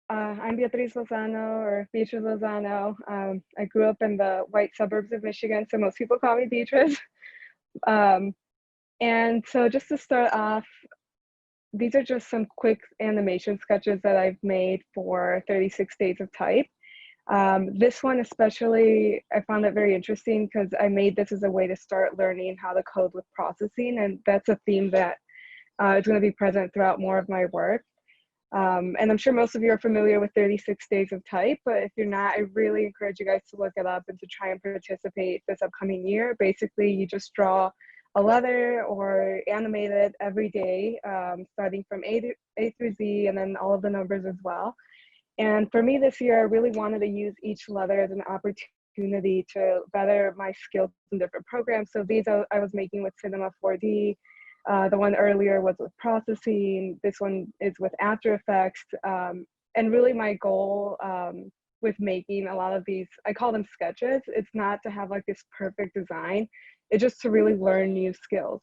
I'm Beatriz Lozano, or Beatriz Lozano. I grew up in the white suburbs of Michigan, so most people call me Beatriz. Um, and so just to start off, these are just some quick animation sketches that I've made for 36 Days of Type. This one especially, I found it very interesting because I made this as a way to start learning how to code with processing, and that's a theme that is going to be present throughout more of my work. And I'm sure most of you are familiar with 36 Days of Type, but if you're not, I really encourage you guys to look it up and to try and participate this upcoming year. Basically, you just draw a letter or animate it every day, starting from A through Z, and then all of the numbers as well. And for me this year, I really wanted to use each letter as an opportunity to better my skills in different programs. So these I was making with Cinema 4D. The one earlier was with processing. This one is with After Effects. And really my goal with making a lot of these, I call them sketches. It's not to have like this perfect design. It's just to really learn new skills.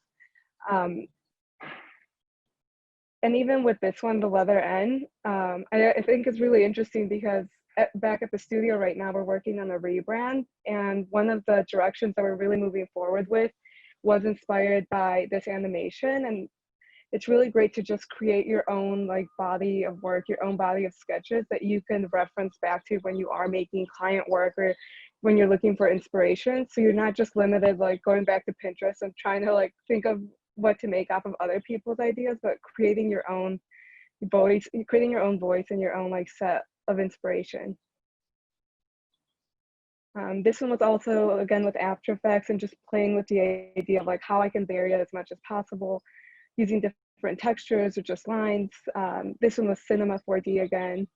And even with this one, the leather N, I think it's really interesting because back at the studio right now, we're working on a rebrand. And one of the directions that we're really moving forward with was inspired by this animation. And it's really great to just create your own like body of work, your own body of sketches that you can reference back to when you are making client work or when you're looking for inspiration. So you're not just limited like going back to Pinterest and trying to like think of what to make off of other people's ideas, but creating your own voice and your own like set of inspiration. This one was also, again, with After Effects and just playing with the idea of like how I can vary it as much as possible using different textures or just lines. This one was Cinema 4D again.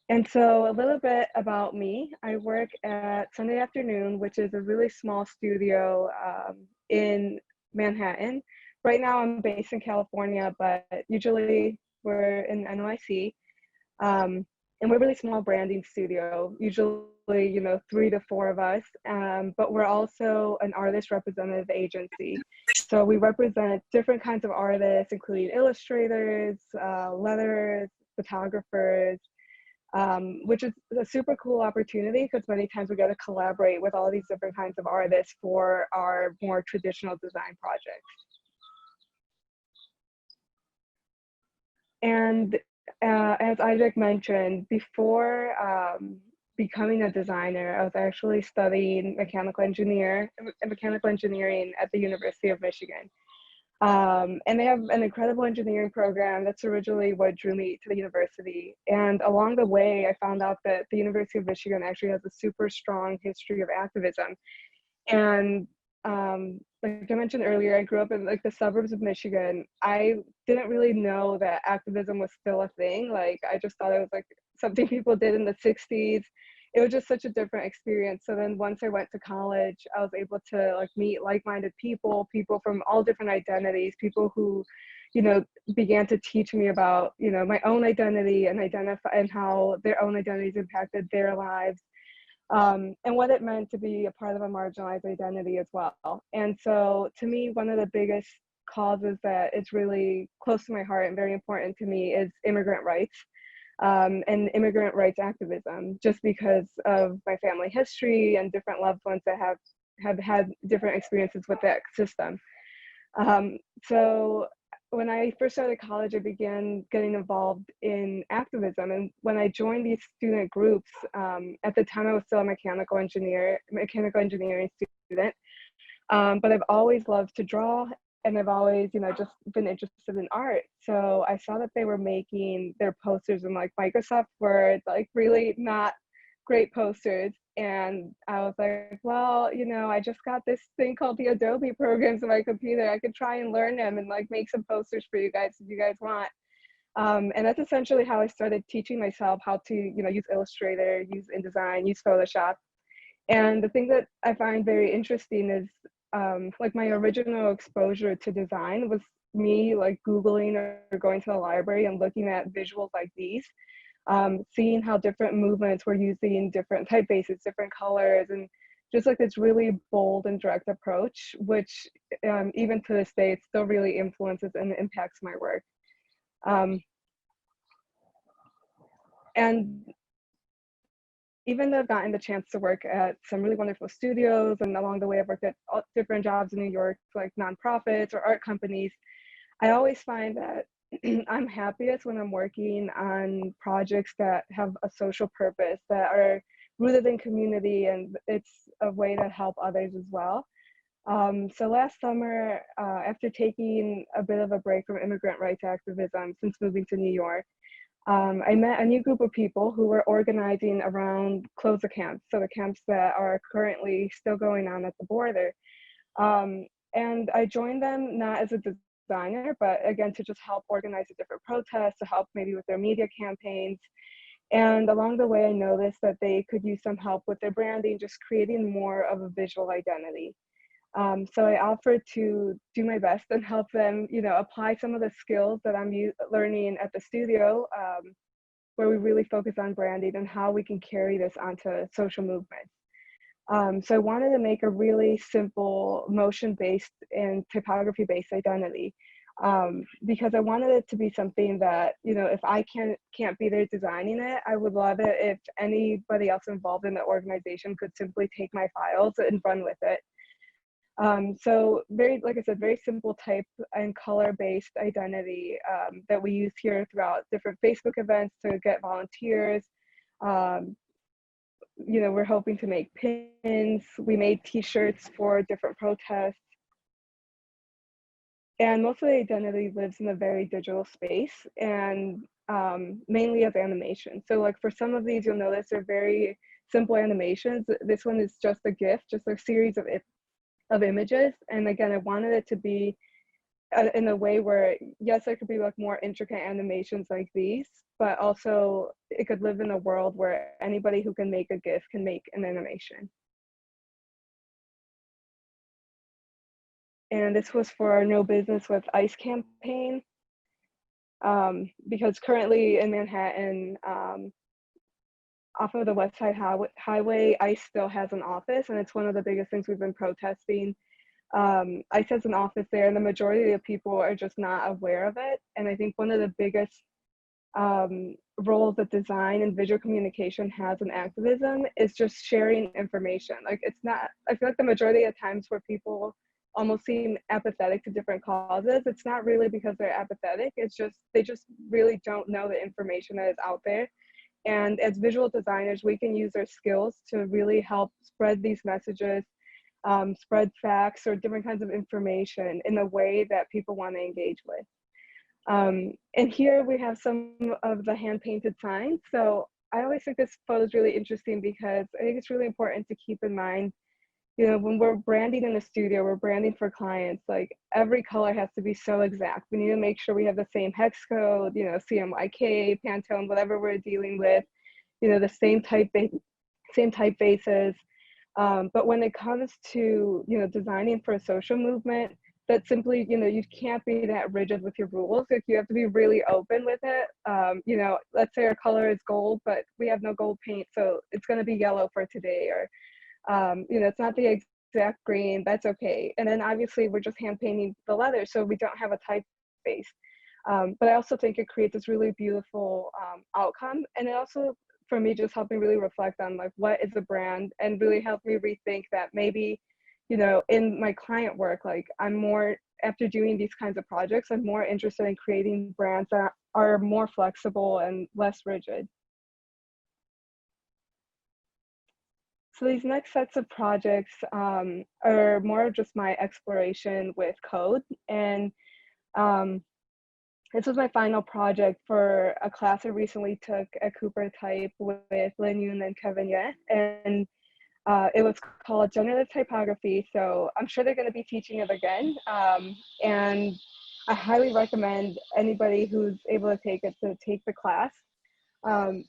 And so a little bit about me. I work at Sunday Afternoon, which is a really small studio in Manhattan. Right now I'm based in California, but usually we're in NYC. And we're a really small branding studio, usually, 3 to 4 of us, but we're also an artist representative agency. So we represent different kinds of artists, including illustrators, letterers, photographers, which is a super cool opportunity because many times we get to collaborate with all these different kinds of artists for our more traditional design projects. And as Isaac mentioned, before becoming a designer, I was actually studying mechanical engineering at the University of Michigan. And they have an incredible engineering program. That's originally what drew me to the university. And along the way, I found out that the University of Michigan actually has a super strong history of activism. And like I mentioned earlier, I grew up in like the suburbs of Michigan. I didn't really know that activism was still a thing. Like I just thought it was like something people did in the 60s. It was just such a different experience. So then once I went to college, I was able to like meet like-minded people from all different identities, people who, began to teach me about, my own identity and how their own identities impacted their lives. And what it meant to be a part of a marginalized identity as well. And so to me, one of the biggest causes that is really close to my heart and very important to me is immigrant rights and immigrant rights activism, just because of my family history and different loved ones that have had different experiences with that system. So when I first started college, I began getting involved in activism. And when I joined these student groups, at the time I was still a mechanical engineering student, but I've always loved to draw, and I've always, just been interested in art. So I saw that they were making their posters in like Microsoft Word, like really not great posters. And I was like, well, I just got this thing called the Adobe programs on my computer. I could try and learn them and like make some posters for you guys if you guys want. And that's essentially how I started teaching myself how to, use Illustrator, use InDesign, use Photoshop. And the thing that I find very interesting is like my original exposure to design was me like Googling or going to the library and looking at visuals like these. Seeing how different movements were using different typebases, different colors, and just like this really bold and direct approach, which even to this day, it still really influences and impacts my work. And even though I've gotten the chance to work at some really wonderful studios, and along the way I've worked at different jobs in New York, like nonprofits or art companies, I always find that I'm happiest when I'm working on projects that have a social purpose, that are rooted in community, and it's a way to help others as well. So last summer, after taking a bit of a break from immigrant rights activism since moving to New York, I met a new group of people who were organizing around close the camps, so the camps that are currently still going on at the border. And I joined them not as a designer, but again, to just help organize the different protests, to help maybe with their media campaigns. And along the way, I noticed that they could use some help with their branding, just creating more of a visual identity. So I offered to do my best and help them, apply some of the skills that I'm learning at the studio, where we really focus on branding and how we can carry this onto social movements. So I wanted to make a really simple motion-based and typography-based identity, because I wanted it to be something that, if I can't be there designing it, I would love it if anybody else involved in the organization could simply take my files and run with it. So like I said, very simple type and color-based identity that we use here throughout different Facebook events to get volunteers. We're hoping to make pins. We made t-shirts for different protests. And most of the identity lives in a very digital space, and mainly as animation. So like for some of these, you'll notice they're very simple animations. This one is just a GIF, just a series of images. And again, I wanted it to be in a way where, yes, there could be like more intricate animations like these, but also it could live in a world where anybody who can make a GIF can make an animation. And this was for our No Business with ICE campaign, because currently in Manhattan, off of the West Side Highway, ICE still has an office, and it's one of the biggest things we've been protesting. ICE has an office there, and the majority of people are just not aware of it. And I think one of the biggest roles that design and visual communication has in activism is just sharing information. Like I feel like the majority of times where people almost seem apathetic to different causes, it's not really because they're apathetic, it's just, they just really don't know the information that is out there. And as visual designers, we can use our skills to really help spread these messages, spread facts or different kinds of information in a way that people want to engage with. And here we have some of the hand-painted signs. So I always think this photo is really interesting because I think it's really important to keep in mind, when we're branding in a studio, we're branding for clients, like every color has to be so exact. We need to make sure we have the same hex code, CMYK, Pantone, whatever we're dealing with, the same typefaces. But when it comes to, designing for a social movement, that simply, you can't be that rigid with your rules. Like you have to be really open with it. Let's say our color is gold, but we have no gold paint, so it's going to be yellow for today, or it's not the exact green, that's okay. And then obviously we're just hand painting the leather, so we don't have a typeface. But I also think it creates this really beautiful outcome. And it also, for me, just helped me really reflect on like, what is a brand, and really helped me rethink that maybe, in my client work, like after doing these kinds of projects, I'm more interested in creating brands that are more flexible and less rigid. So these next sets of projects are more of just my exploration with code. And this was my final project for a class I recently took at Cooper Type with Lin Yoon and Kevin Ye. And it was called Generative Typography. So I'm sure they're going to be teaching it again. And I highly recommend anybody who's able to take it to take the class.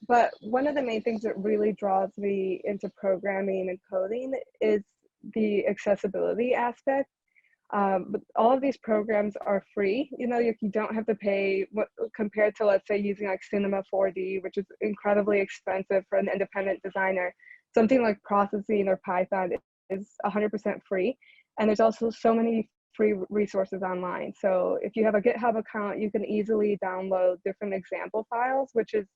But one of the main things that really draws me into programming and coding is the accessibility aspect. But all of these programs are free. You don't have to pay, compared to, let's say, using like Cinema 4D, which is incredibly expensive for an independent designer. Something like Processing or Python is 100% free. And there's also so many free resources online. So if you have a GitHub account, you can easily download different example files, which is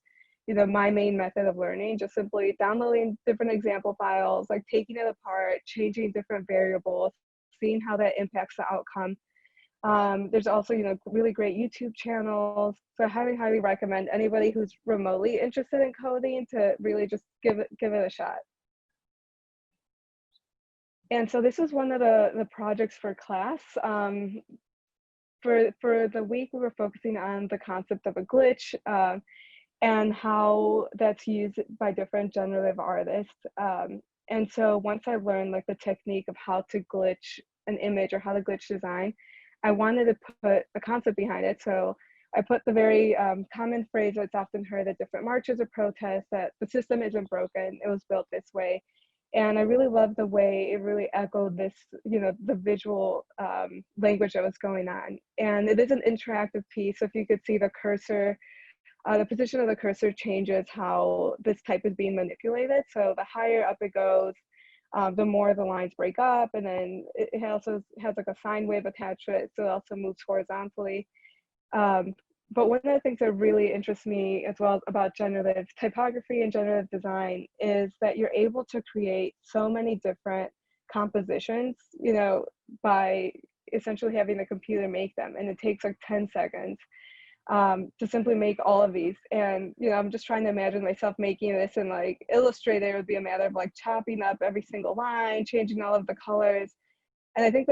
my main method of learning, just simply downloading different example files, like taking it apart, changing different variables, seeing how that impacts the outcome. There's also, really great YouTube channels. So I highly recommend anybody who's remotely interested in coding to really just give it a shot. And so this is one of the projects for class. For the week, we were focusing on the concept of a glitch and how that's used by different generative artists. And so once I learned like the technique of how to glitch an image or how to glitch design, I wanted to put a concept behind it. So I put the very common phrase that's often heard at different marches or protests, that the system isn't broken, it was built this way. And I really loved the way it really echoed this, the visual language that was going on. And it is an interactive piece. So if you could see the cursor, the position of the cursor changes how this type is being manipulated. So the higher up it goes, the more the lines break up. And then it also has like a sine wave attached to it. So it also moves horizontally. But one of the things that really interests me as well about generative typography and generative design is that you're able to create so many different compositions, by essentially having the computer make them. And it takes like 10 seconds to simply make all of these. And, I'm just trying to imagine myself making this in like Illustrator. It would be a matter of like chopping up every single line, changing all of the colors. And I think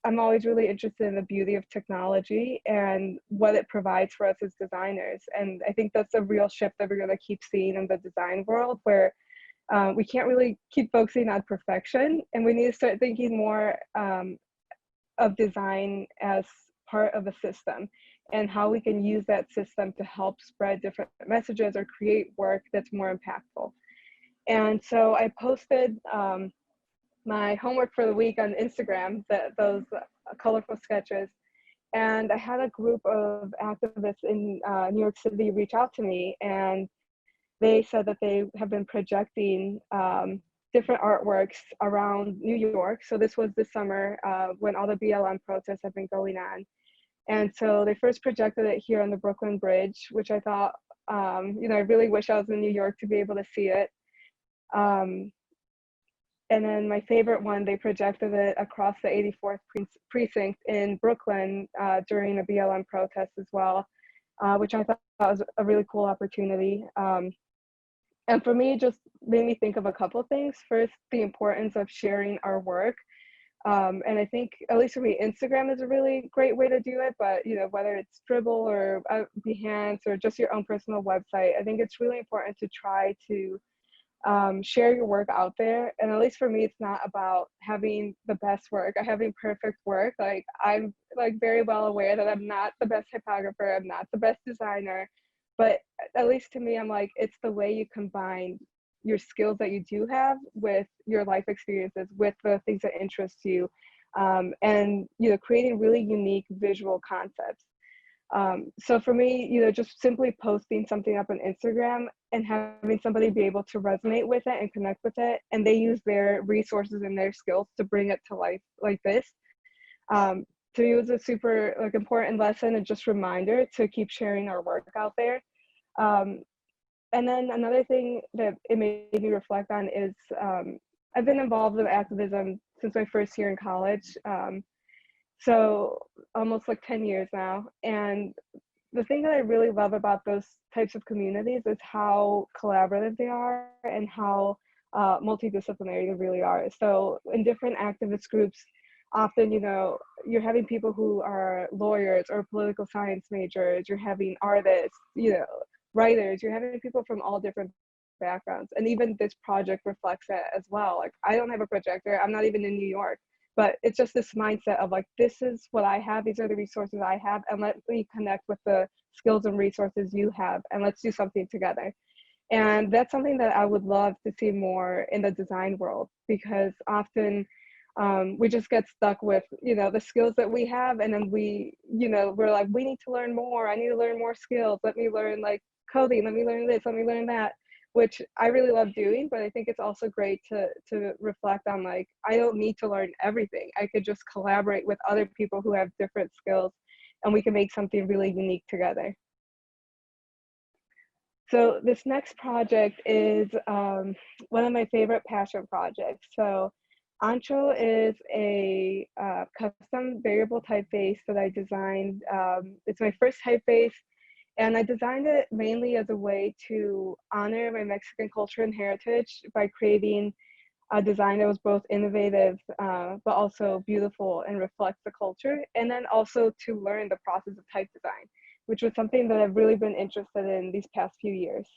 I'm always really interested in the beauty of technology and what it provides for us as designers. And I think that's a real shift that we're going to keep seeing in the design world, where we can't really keep focusing on perfection, and we need to start thinking more of design as part of a system and how we can use that system to help spread different messages or create work that's more impactful. And so I posted my homework for the week on Instagram, those colorful sketches. And I had a group of activists in New York City reach out to me, and they said that they have been projecting different artworks around New York. So this was this summer when all the BLM protests have been going on. And so they first projected it here on the Brooklyn Bridge, which I thought, I really wish I was in New York to be able to see it. And then my favorite one, they projected it across the 84th precinct in Brooklyn during a BLM protest as well, which I thought was a really cool opportunity. And for me, it just made me think of a couple of things. First, the importance of sharing our work. And I think, at least for me, Instagram is a really great way to do it. But, whether it's Dribble or Behance or just your own personal website, I think it's really important to try to share your work out there. And at least for me, it's not about having the best work or having perfect work. Like, I'm like very well aware that I'm not the best typographer, I'm not the best designer, but at least to me, I'm like, it's the way you combine your skills that you do have with your life experiences, with the things that interest you, and creating really unique visual concepts. So for me, just simply posting something up on Instagram and having somebody be able to resonate with it and connect with it, and they use their resources and their skills to bring it to life like this. To me, it was a super important lesson and just reminder to keep sharing our work out there. And then another thing that it made me reflect on is I've been involved in activism since my first year in college. So almost like 10 years now. And the thing that I really love about those types of communities is how collaborative they are and how multidisciplinary they really are. So in different activist groups, often, you're having people who are lawyers or political science majors, you're having artists, writers, you're having people from all different backgrounds. And even this project reflects that as well. Like, I don't have a projector, I'm not even in New York, but it's just this mindset of like, this is what I have, these are the resources I have, and let me connect with the skills and resources you have, and let's do something together. And that's something that I would love to see more in the design world, because often we just get stuck with, the skills that we have, and then we're like, we need to learn more, I need to learn more skills, let me learn like coding, let me learn this, let me learn that, which I really love doing. But I think it's also great to reflect on, like, I don't need to learn everything. I could just collaborate with other people who have different skills, and we can make something really unique together. So this next project is one of my favorite passion projects. So Ancho is a custom variable typeface that I designed. It's my first typeface, and I designed it mainly as a way to honor my Mexican culture and heritage by creating a design that was both innovative, but also beautiful and reflects the culture. And then also to learn the process of type design, which was something that I've really been interested in these past few years.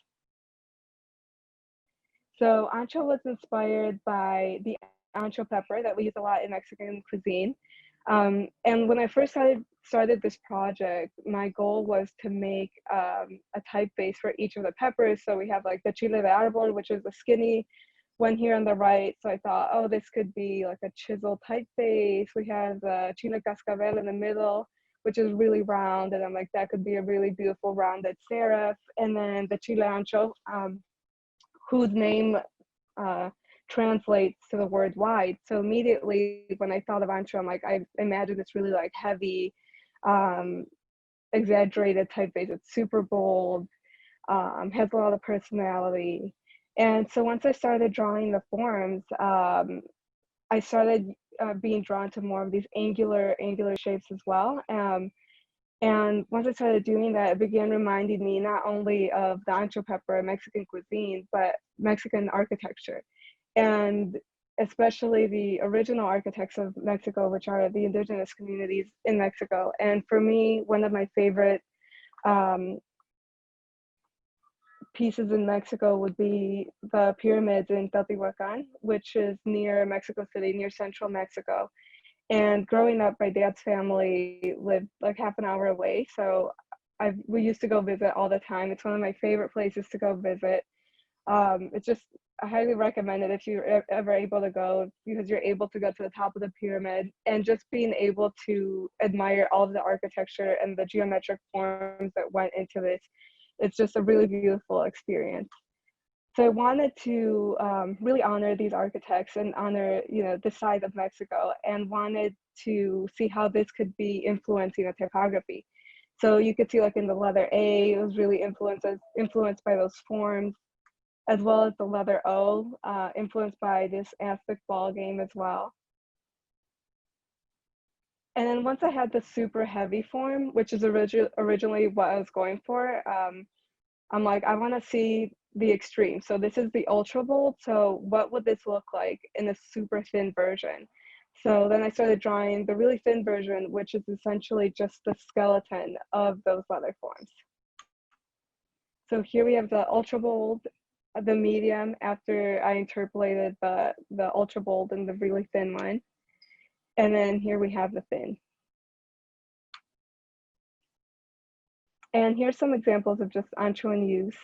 So ancho was inspired by the ancho pepper that we use a lot in Mexican cuisine. And when I first started this project, my goal was to make a typeface for each of the peppers. So we have like the chile de árbol, which is the skinny one here on the right. So I thought, oh, this could be like a chisel typeface. We have the chile cascabel in the middle, which is really round. And I'm like, that could be a really beautiful rounded serif. And then the chile ancho, whose name translates to the word wide. So immediately when I thought of ancho, I'm like, I imagine this really like heavy, exaggerated typeface. It's super bold, has a lot of personality. And so once I started drawing the forms, I started being drawn to more of these angular shapes as well. And once I started doing that, it began reminding me not only of the ancho pepper, Mexican cuisine, but Mexican architecture. And especially the original architects of Mexico, which are the indigenous communities in Mexico. And for me, one of my favorite pieces in Mexico would be the pyramids in Teotihuacan, which is near Mexico City, near central Mexico. And growing up, my dad's family lived like half an hour away. So we used to go visit all the time. It's one of my favorite places to go visit. It's just, I highly recommend it if you're ever able to go, because you're able to go to the top of the pyramid and just being able to admire all of the architecture and the geometric forms that went into this. It's just a really beautiful experience. So I wanted to really honor these architects and honor, the side of Mexico, and wanted to see how this could be influencing the typography. So you could see like in the letter A, it was really influenced by those forms, as well as the letter O, influenced by this Aztec ball game as well. And then once I had the super heavy form, which is originally what I was going for, I'm like, I want to see the extreme. So this is the ultra bold. So what would this look like in a super thin version? So then I started drawing the really thin version, which is essentially just the skeleton of those leather forms. So here we have the ultra bold, the medium after I interpolated the ultra bold and the really thin one. And then here we have the thin. And here's some examples of just ancho in use.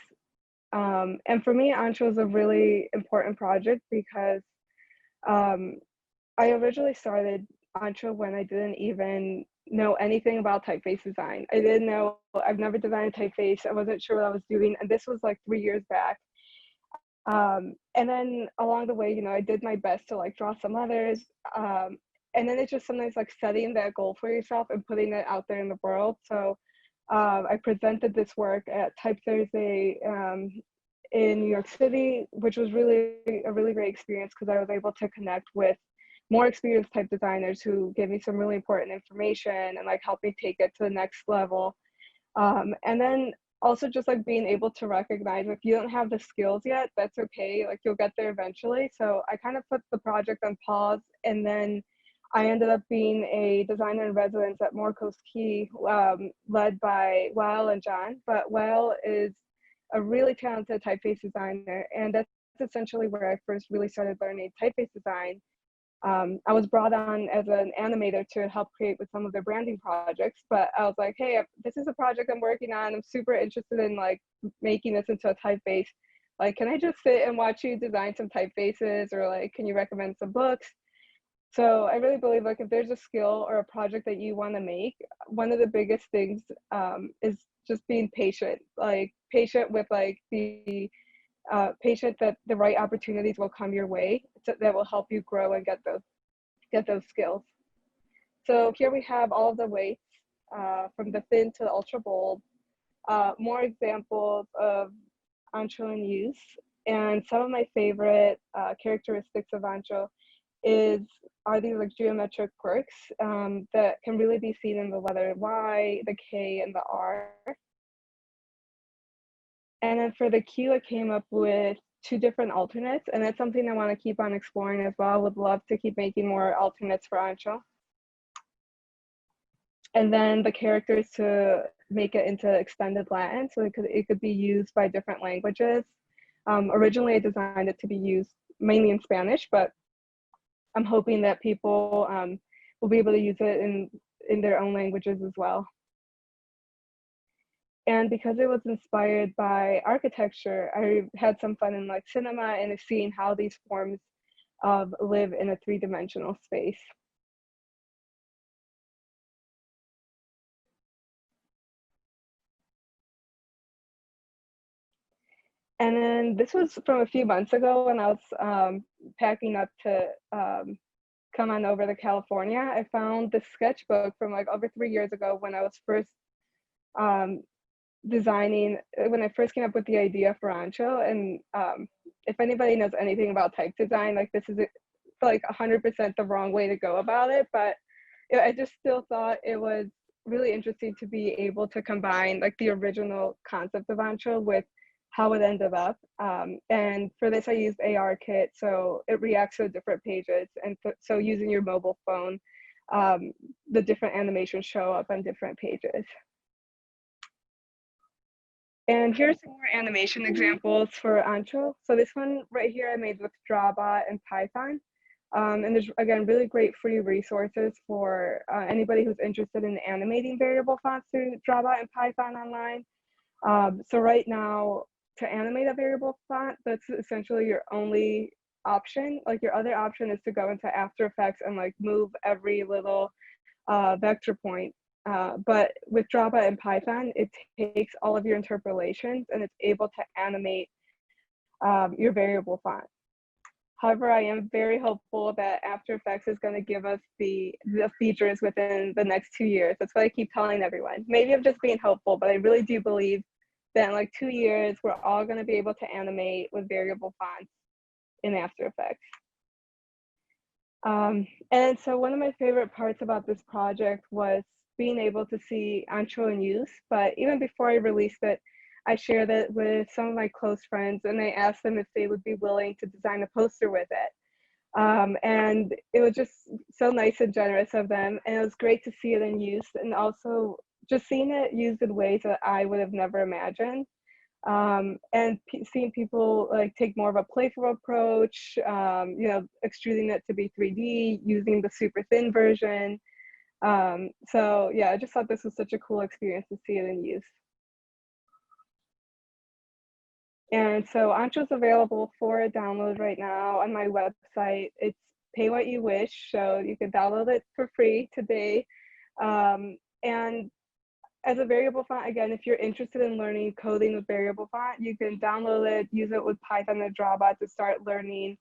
And for me, Ancho is a really important project because I originally started Ancho when I didn't even know anything about typeface design. I didn't know, I've never designed a typeface. I wasn't sure what I was doing. And this was like 3 years back. And then along the way, I did my best to like draw some letters. And then it's just sometimes like setting that goal for yourself and putting it out there in the world. So I presented this work at Type Thursday in New York City, which was really a really great experience because I was able to connect with more experienced type designers who gave me some really important information and like helped me take it to the next level. And then also just like being able to recognize if you don't have the skills yet, that's okay. Like you'll get there eventually. So I kind of put the project on pause, and then I ended up being a designer in residence at Morcos Key, led by Wael and John. But Wael is a really talented typeface designer, and that's essentially where I first really started learning typeface design. I was brought on as an animator to help create with some of their branding projects, but I was like, hey, this is a project I'm working on. I'm super interested in like making this into a typeface. Like, can I just sit and watch you design some typefaces, or like, can you recommend some books? So I really believe like if there's a skill or a project that you want to make, one of the biggest things is just being patient, like patient with like the patient that the right opportunities will come your way that will help you grow and get those skills. So here we have all of the weights from the thin to the ultra bold. More examples of Ancho in use. And some of my favorite characteristics of Ancho are these like geometric quirks that can really be seen in the letter Y, the K, and the R. And then for the Q, I came up with 2 different alternates, and that's something I want to keep on exploring as well. I would love to keep making more alternates for Ancho. And then the characters to make it into extended Latin, so it could be used by different languages. Originally, I designed it to be used mainly in Spanish, but I'm hoping that people will be able to use it in their own languages as well. And because it was inspired by architecture, I had some fun in like cinema and seeing how these forms live in a 3-dimensional space. And then this was from a few months ago when I was packing up to come on over to California. I found this sketchbook from like over 3 years ago when I was first designing, when I first came up with the idea for Ancho. And if anybody knows anything about type design, like this is like 100% the wrong way to go about it, but I just still thought it was really interesting to be able to combine like the original concept of Ancho with how it ended up. And for this, I used ARKit, so it reacts to different pages. And so using your mobile phone, the different animations show up on different pages. And here's some more animation examples for Ancho. So this one right here I made with Drawbot and Python. And there's, again, really great free resources for anybody who's interested in animating variable fonts through Drawbot and Python online. So right now, to animate a variable font, that's essentially your only option. Like your other option is to go into After Effects and like move every little vector point. But with Drawbot and Python, it takes all of your interpolations and it's able to animate your variable font. However, I am very hopeful that After Effects is going to give us the features within the next 2 years. That's what I keep telling everyone. Maybe I'm just being hopeful, but I really do believe that in like 2 years, we're all going to be able to animate with variable fonts in After Effects. And so one of my favorite parts about this project was being able to see Ancho in use. But even before I released it, I shared it with some of my close friends and I asked them if they would be willing to design a poster with it. And it was just so nice and generous of them. And it was great to see it in use and also just seeing it used in ways that I would have never imagined. And seeing people like take more of a playful approach, you know, extruding it to be 3D, using the super thin version. So yeah, I just thought this was such a cool experience to see it in use. And so Ancho's available for download right now on my website. It's pay what you wish, so you can download it for free today. And as a variable font, again, if you're interested in learning coding with variable font, you can download it, use it with Python and Drawbot to start learning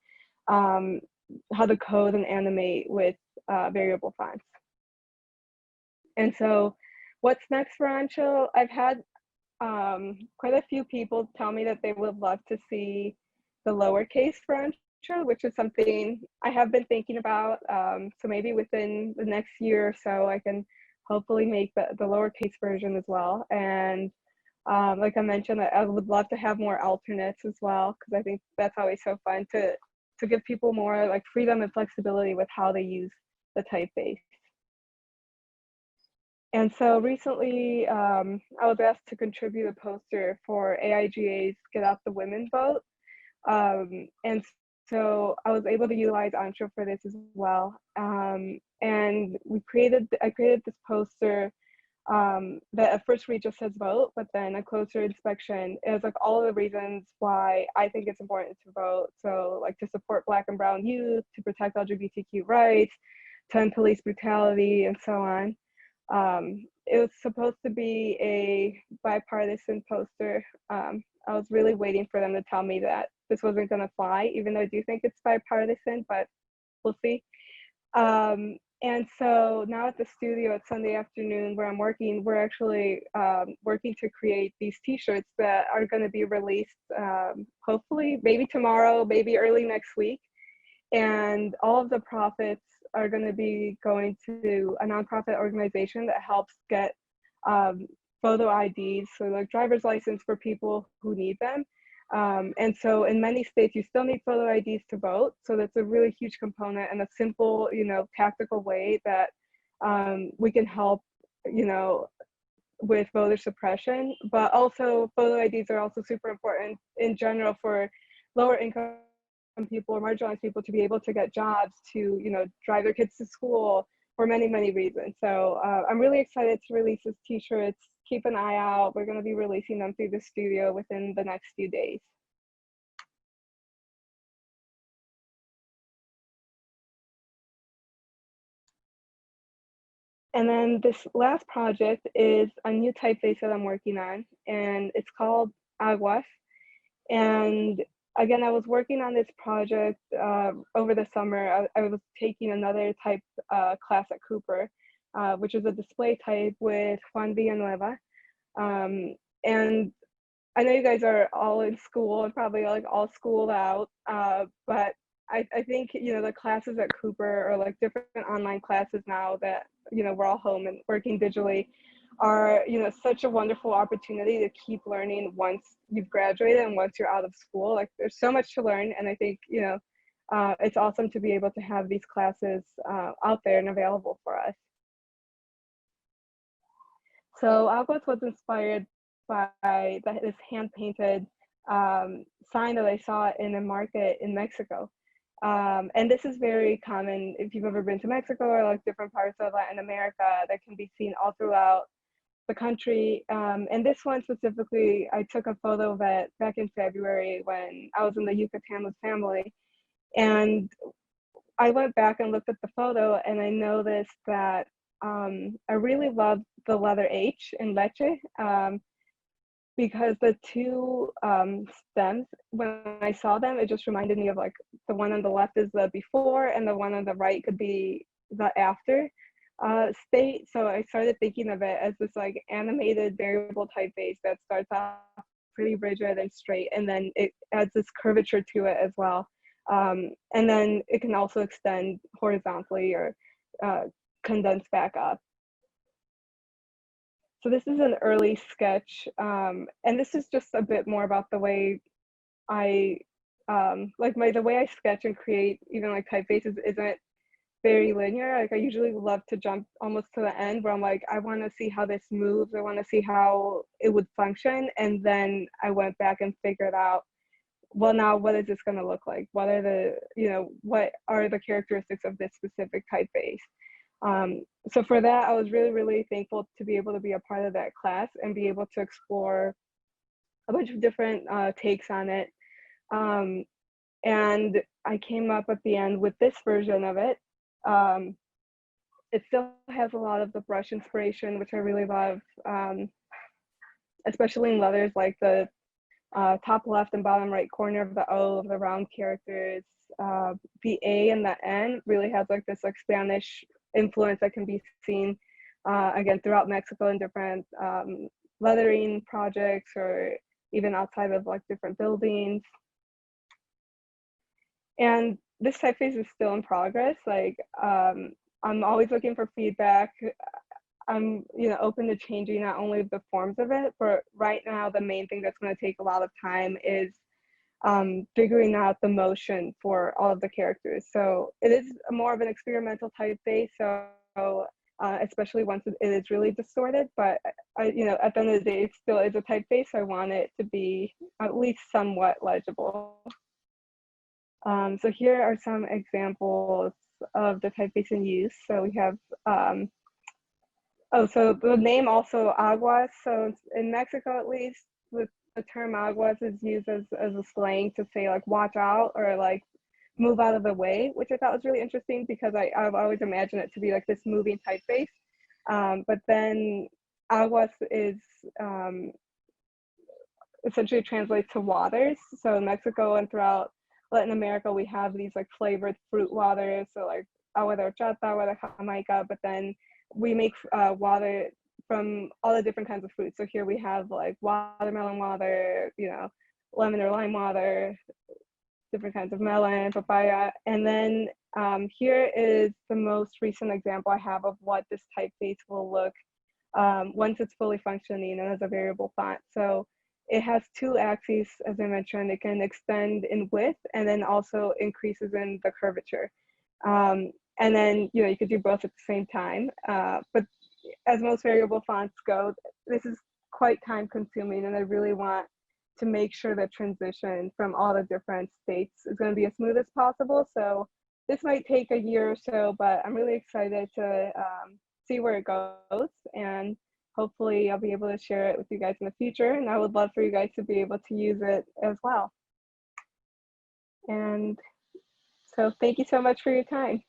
how to code and animate with variable fonts. And so what's next for Ancho? I've had quite a few people tell me that they would love to see the lowercase for Ancho, which is something I have been thinking about. So maybe within the next year or so, I can hopefully make the lowercase version as well. And like I mentioned, I would love to have more alternates as well, because I think that's always so fun to give people more like freedom and flexibility with how they use the typeface. And so recently, I was asked to contribute a poster for AIGA's Get Out the Women vote. And so I was able to utilize Ancho for this as well. And I created this poster that at first read just says vote, but then a closer inspection is like all of the reasons why I think it's important to vote. So like to support Black and Brown youth, to protect LGBTQ rights, to end police brutality, and so on. It was supposed to be a bipartisan poster. I was really waiting for them to tell me that this wasn't going to fly, even though I do think it's bipartisan, but we'll see. And so now at the studio, it's Sunday afternoon where I'm working, we're actually working to create these t-shirts that are going to be released hopefully maybe tomorrow, maybe early next week. And all of the profits are going to be going to a nonprofit organization that helps get photo IDs, so like driver's license for people who need them. And so in many states, you still need photo IDs to vote. So that's a really huge component and a simple, tactical way that we can help, with voter suppression. But also photo IDs are also super important in general for lower income people or marginalized people to be able to get jobs, to, drive their kids to school for many, many reasons. So I'm really excited to release these t-shirts. Keep an eye out. We're going to be releasing them through the studio within the next few days. And then this last project is a new typeface that I'm working on, and it's called Aguas. And again, I was working on this project over the summer. I was taking another type class at Cooper, which is a display type with Juan Villanueva. And I know you guys are all in school and probably like all schooled out, but I think, the classes at Cooper or like different online classes now that, we're all home and working digitally are, such a wonderful opportunity to keep learning once you've graduated and once you're out of school. Like there's so much to learn. And I think, it's awesome to be able to have these classes out there and available for us. So Aguas was inspired by this hand-painted sign that I saw in a market in Mexico. And this is very common if you've ever been to Mexico or like different parts of Latin America, that can be seen all throughout the country. And this one specifically, I took a photo of it back in February when I was in the Yucatan with family. And I went back and looked at the photo and I noticed that I really loved the letter H in leche, because the two stems, when I saw them, it just reminded me of like the one on the left is the before and the one on the right could be the after state. So I started thinking of it as this like animated variable typeface that starts off pretty rigid and straight, and then it adds this curvature to it as well. And then it can also extend horizontally or condense back up. So this is an early sketch, and this is just a bit more about the way I the way I sketch and create even like typefaces isn't very linear. Like I usually love to jump almost to the end where I'm like, I want to see how this moves. I want to see how it would function. And then I went back and figured out, well, now what is this going to look like? What are what are the characteristics of this specific typeface? So for that, I was really, really thankful to be able to be a part of that class and be able to explore a bunch of different takes on it. And I came up at the end with this version of it. It still has a lot of the brush inspiration, which I really love, especially in letters like the top left and bottom right corner of the O of the round characters. The A and the N really has like this like Spanish influence that can be seen again throughout Mexico in different lettering projects or even outside of like different buildings. And this typeface is still in progress. Like I'm always looking for feedback. I'm open to changing not only the forms of it, but right now the main thing that's going to take a lot of time is figuring out the motion for all of the characters. So it is more of an experimental typeface. So especially once it is really distorted, but at the end of the day, it still is a typeface. So I want it to be at least somewhat legible. So here are some examples of the typeface in use. So we have, so the name also Aguas. So in Mexico, at least, the term Aguas is used as a slang to say like watch out or like move out of the way, which I thought was really interesting because I've always imagined it to be like this moving typeface. But then Aguas is essentially translates to waters. So in Mexico and throughout Latin America, we have these like flavored fruit waters. So like agua de horchata, agua de Jamaica, but then we make water from all the different kinds of fruits. So here we have like watermelon water, you know, lemon or lime water, different kinds of melon, papaya. And then here is the most recent example I have of what this typeface will look once it's fully functioning and as a variable font. So it has two axes, as I mentioned. It can extend in width and then also increases in the curvature. And then, you know, you could do both at the same time. But as most variable fonts go, this is quite time consuming, and I really want to make sure the transition from all the different states is going to be as smooth as possible. So this might take a year or so, but I'm really excited to see where it goes, and hopefully I'll be able to share it with you guys in the future, and I would love for you guys to be able to use it as well. And so thank you so much for your time.